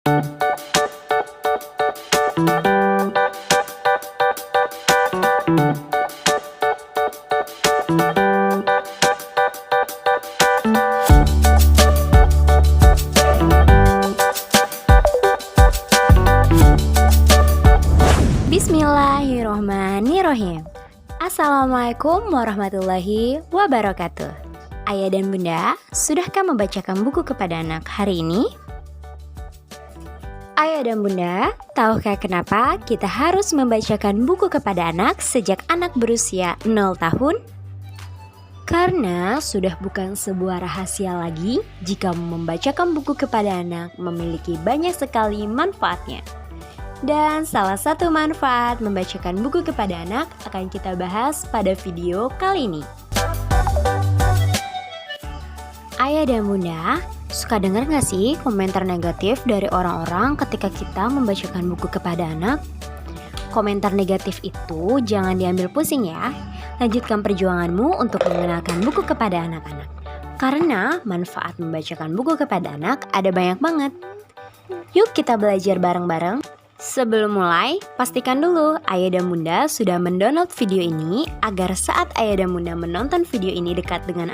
Bismillahirrohmanirrohim. Assalamualaikum warahmatullahi wabarakatuh. Ayah dan bunda, sudahkah membacakan buku kepada anak hari ini? Ayah dan bunda, tahukah kenapa kita harus membacakan buku kepada anak sejak anak berusia 0 tahun? Karena sudah bukan sebuah rahasia lagi jika membacakan buku kepada anak memiliki banyak sekali manfaatnya. Dan salah satu manfaat membacakan buku kepada anak akan kita bahas pada video kali ini. Ayah dan bunda, suka dengar gak sih komentar negatif dari orang-orang ketika kita membacakan buku kepada anak? Komentar negatif itu jangan diambil pusing ya. Lanjutkan perjuanganmu untuk mengenalkan buku kepada anak-anak. Karena manfaat membacakan buku kepada anak ada banyak banget. Yuk kita belajar bareng-bareng. Sebelum mulai, pastikan dulu ayah dan bunda sudah mendownload video ini agar saat ayah dan bunda menonton video ini dekat dengan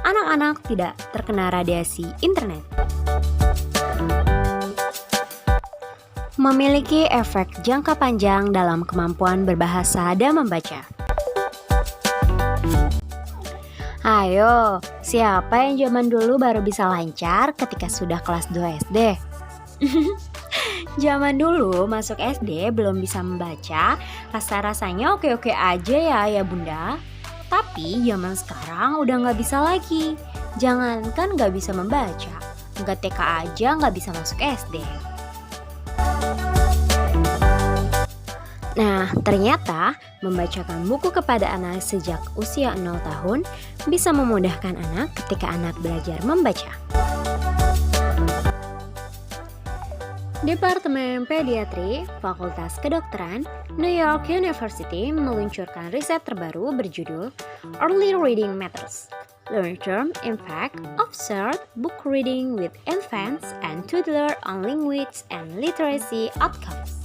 anak-anak tidak terkena radiasi internet. Memiliki efek jangka panjang dalam kemampuan berbahasa dan membaca. Ayo, siapa yang zaman dulu baru bisa lancar ketika sudah kelas 2 SD? Zaman dulu masuk SD belum bisa membaca, rasa-rasanya oke-oke aja ya bunda. Tapi zaman sekarang udah gak bisa lagi. Jangankan gak bisa membaca, nggak TK aja gak bisa masuk SD. Nah, ternyata membacakan buku kepada anak sejak usia 0 tahun bisa memudahkan anak ketika anak belajar membaca. Departemen Pediatri, Fakultas Kedokteran, New York University meluncurkan riset terbaru berjudul Early Reading Matters: Long-Term Impact of Shared Book Reading with Infants and Toddlers on Language and Literacy Outcomes.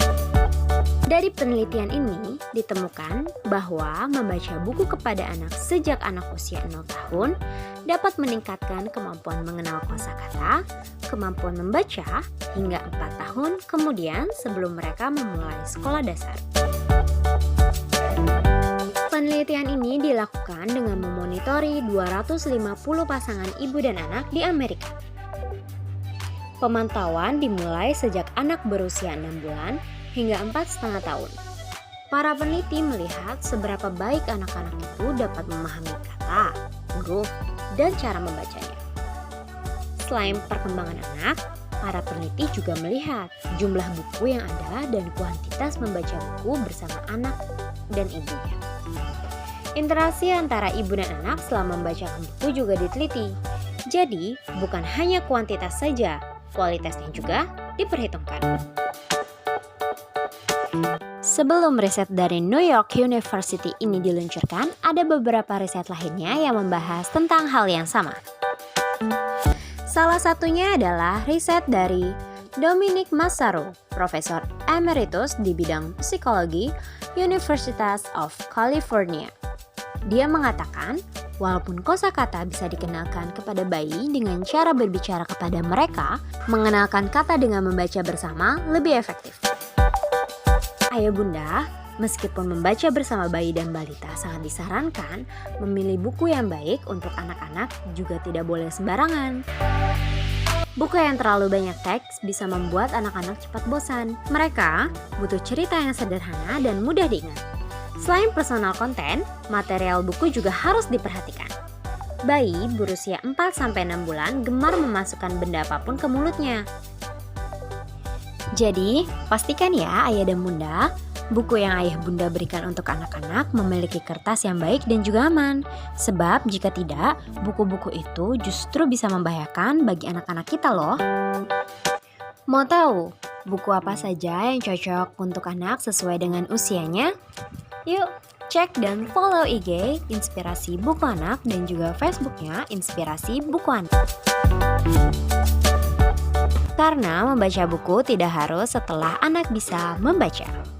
Dari penelitian ini ditemukan bahwa membaca buku kepada anak sejak anak usia 0 tahun dapat meningkatkan kemampuan mengenal kosakata, kemampuan membaca hingga 4 tahun kemudian sebelum mereka memulai sekolah dasar. Penelitian ini dilakukan dengan memonitori 250 pasangan ibu dan anak di Amerika. Pemantauan dimulai sejak anak berusia 6 bulan hingga 4,5 tahun. Para peneliti melihat seberapa baik anak-anak itu dapat memahami kata, huruf, dan cara membacanya. Selain perkembangan anak, para peneliti juga melihat jumlah buku yang ada dan kuantitas membaca buku bersama anak dan ibunya. Interaksi antara ibu dan anak selama membacakan buku juga diteliti. Jadi, bukan hanya kuantitas saja, kualitasnya juga diperhitungkan. Sebelum riset dari New York University ini diluncurkan, ada beberapa riset lainnya yang membahas tentang hal yang sama. Salah satunya adalah riset dari Dominic Massaro, Profesor Emeritus di bidang psikologi, University of California. Dia mengatakan, walaupun kosakata bisa dikenalkan kepada bayi dengan cara berbicara kepada mereka, mengenalkan kata dengan membaca bersama lebih efektif. Ayah bunda, meskipun membaca bersama bayi dan balita sangat disarankan, memilih buku yang baik untuk anak-anak juga tidak boleh sembarangan. Buku yang terlalu banyak teks bisa membuat anak-anak cepat bosan. Mereka butuh cerita yang sederhana dan mudah diingat. Selain personal content, material buku juga harus diperhatikan. Bayi berusia 4-6 bulan gemar memasukkan benda apapun ke mulutnya. Jadi, pastikan ya ayah dan bunda, buku yang ayah bunda berikan untuk anak-anak memiliki kertas yang baik dan juga aman. Sebab jika tidak, buku-buku itu justru bisa membahayakan bagi anak-anak kita loh. Mau tahu buku apa saja yang cocok untuk anak sesuai dengan usianya? Yuk, cek dan follow IG Inspirasi Buku Anak dan juga Facebooknya Inspirasi Buku Anak. Karena membaca buku tidak harus setelah anak bisa membaca.